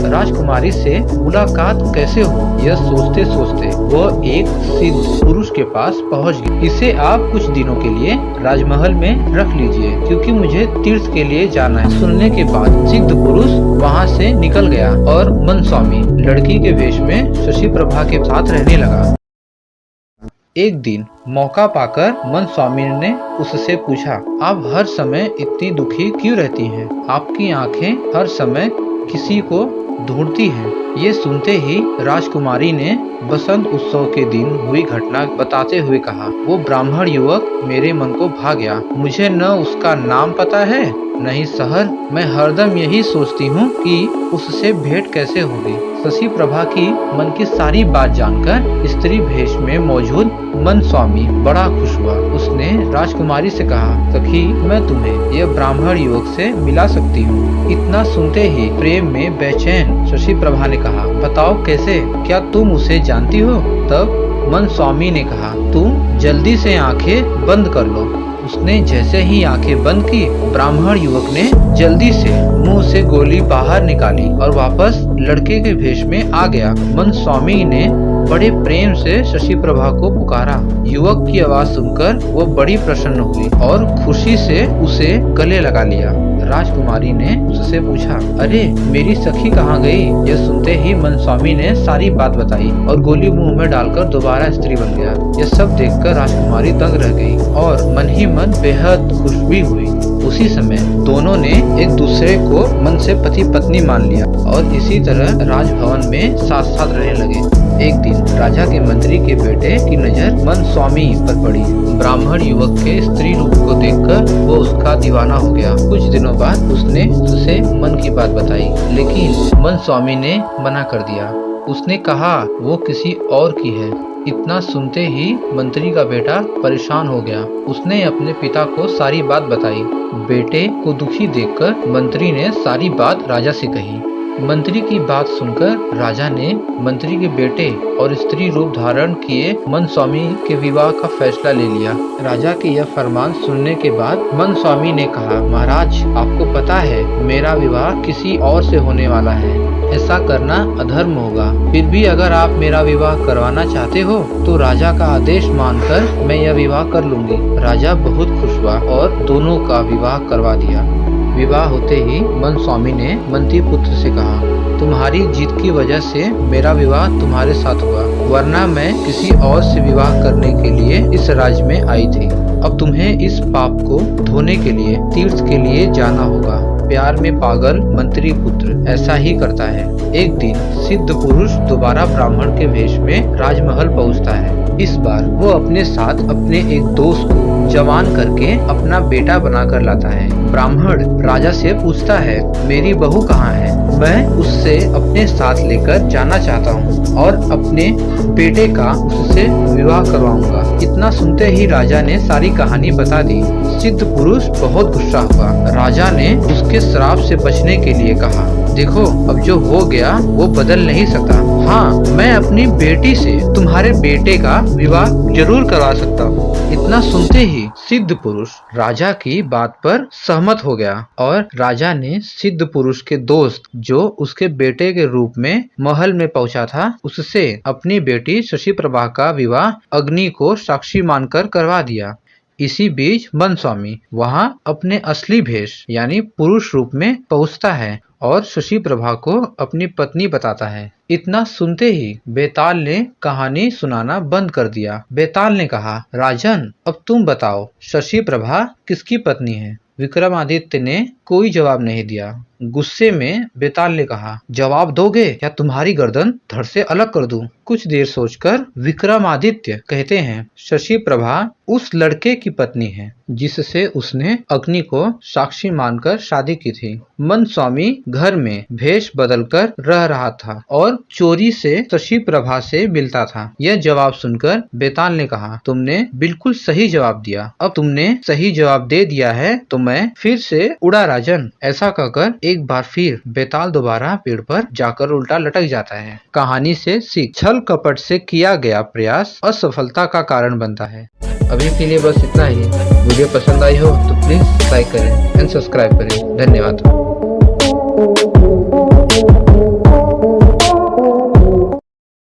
राजकुमारी से मुलाकात कैसे हो। यह सोचते सोचते वह एक सिद्ध पुरुष के पास पहुंच गई। इसे आप कुछ दिनों के लिए राजमहल में रख लीजिए, क्योंकि मुझे तीर्थ के लिए जाना है। सुनने के बाद सिद्ध पुरुष वहाँ से निकल गया और मनस्वामी लड़की के वेश में शशि प्रभा के साथ रहने लगा। एक दिन मौका पाकर मनस्वामी ने उससे पूछा, आप हर समय इतनी दुखी क्यों रहती हैं? आपकी आंखें हर समय किसी को ढूंढती हैं। ये सुनते ही राजकुमारी ने बसंत उत्सव के दिन हुई घटना बताते हुए कहा, वो ब्राह्मण युवक मेरे मन को भा गया। मुझे न उसका नाम पता है न ही शहर। मैं हरदम यही सोचती हूँ कि उससे भेंट कैसे होगी। शशि प्रभा की मन की सारी बात जानकर स्त्री भेष में मौजूद मनस्वामी बड़ा खुश हुआ। उसने राजकुमारी से कहा, सखी मैं तुम्हें यह ब्राह्मण युवक से मिला सकती हूँ। इतना सुनते ही प्रेम में बेचैन शशि प्रभा ने कहा, बताओ कैसे, क्या तुम उसे जानती हो? तब मनस्वामी ने कहा, तुम जल्दी से आंखें बंद कर लो। उसने जैसे ही आंखें बंद की, ब्राह्मण युवक ने जल्दी से मुंह से गोली बाहर निकाली और वापस लड़के के भेष में आ गया। मनस्वामी ने बड़े प्रेम से शशि प्रभा को पुकारा। युवक की आवाज सुनकर वो बड़ी प्रसन्न हुई और खुशी से उसे गले लगा लिया। राजकुमारी ने उससे पूछा, अरे मेरी सखी कहाँ गई? यह सुनते ही मनस्वामी ने सारी बात बताई और गोली मुंह में डालकर दोबारा स्त्री बन गया। यह सब देखकर राजकुमारी दंग रह गई और मन ही मन बेहद खुश भी हुई। उसी समय दोनों ने एक दूसरे को मन से पति पत्नी मान लिया और इसी तरह राजभवन में साथ साथ रहने लगे। एक दिन राजा के मंत्री के बेटे की नजर मनस्वामी पर पड़ी। ब्राह्मण युवक के स्त्री रूप को देखकर वो उसका दीवाना हो गया। कुछ दिनों बाद उसने उसे मन की बात बताई, लेकिन मनस्वामी ने मना कर दिया। उसने कहा वो किसी और की है। इतना सुनते ही मंत्री का बेटा परेशान हो गया। उसने अपने पिता को सारी बात बताई। बेटे को दुखी देखकर मंत्री ने सारी बात राजा से कही। मंत्री की बात सुनकर राजा ने मंत्री के बेटे और स्त्री रूप धारण किए मनस्वामी के विवाह का फैसला ले लिया। राजा के यह फरमान सुनने के बाद मनस्वामी ने कहा, महाराज आपको पता है मेरा विवाह किसी और से होने वाला है। ऐसा करना अधर्म होगा। फिर भी अगर आप मेरा विवाह करवाना चाहते हो तो राजा का आदेश मानकर मैं यह विवाह कर लूंगी। राजा बहुत खुश हुआ और दोनों का विवाह करवा दिया। विवाह होते ही मनस्वामी ने मंत्री पुत्र से कहा, तुम्हारी जीत की वजह से मेरा विवाह तुम्हारे साथ हुआ, वरना मैं किसी और से विवाह करने के लिए इस राज्य में आई थी। अब तुम्हें इस पाप को धोने के लिए तीर्थ के लिए जाना होगा। प्यार में पागल मंत्री पुत्र ऐसा ही करता है। एक दिन सिद्ध पुरुष दोबारा ब्राह्मण के वेश में राजमहल पहुंचता है। इस बार वो अपने साथ अपने एक दोस्त को जवान करके अपना बेटा बनाकर लाता है। ब्राह्मण राजा से पूछता है, मेरी बहू कहाँ है? मैं उससे अपने साथ लेकर जाना चाहता हूँ और अपने बेटे का उससे विवाह करवाऊंगा। इतना सुनते ही राजा ने सारी कहानी बता दी। सिद्ध पुरुष बहुत गुस्सा हुआ। राजा ने उसके श्राप से बचने के लिए कहा, देखो अब जो हो गया वो बदल नहीं सकता। हाँ, मैं अपनी बेटी से तुम्हारे बेटे का विवाह जरूर करवा सकता हूँ। इतना सुनते ही सिद्ध पुरुष राजा की बात पर सहमत हो गया और राजा ने सिद्ध पुरुष के दोस्त जो उसके बेटे के रूप में महल में पहुंचा था, उससे अपनी बेटी शशि प्रभा का विवाह अग्नि को साक्षी मानकर करवा दिया। इसी बीच मनस्वामी वहां अपने असली भेष यानी पुरुष रूप में पहुंचता है और शशि प्रभा को अपनी पत्नी बताता है। इतना सुनते ही बेताल ने कहानी सुनाना बंद कर दिया। बेताल ने कहा, राजन अब तुम बताओ शशि प्रभा किसकी पत्नी है? विक्रमादित्य ने कोई जवाब नहीं दिया। गुस्से में बेताल ने कहा, जवाब दोगे या तुम्हारी गर्दन धड़ से अलग कर दूं? कुछ देर सोचकर विक्रमादित्य कहते हैं, शशि प्रभा उस लड़के की पत्नी है जिससे उसने अग्नि को साक्षी मानकर शादी की थी। मनस्वामी घर में भेष बदलकर रह रहा था और चोरी से शशि प्रभा से मिलता था। यह जवाब सुनकर बेताल ने कहा, तुमने बिल्कुल सही जवाब दिया। अब तुमने सही जवाब दे दिया है तो मैं फिर से उड़ा राजन। ऐसा कहकर एक बार फिर बेताल दोबारा पेड़ पर जाकर उल्टा लटक जाता है। कहानी से सीख, छल कपट से किया गया प्रयास असफलता का कारण बनता है। अभी के लिए बस इतना ही। वीडियो पसंद आई हो तो प्लीज लाइक करें एंड सब्सक्राइब करें। धन्यवाद।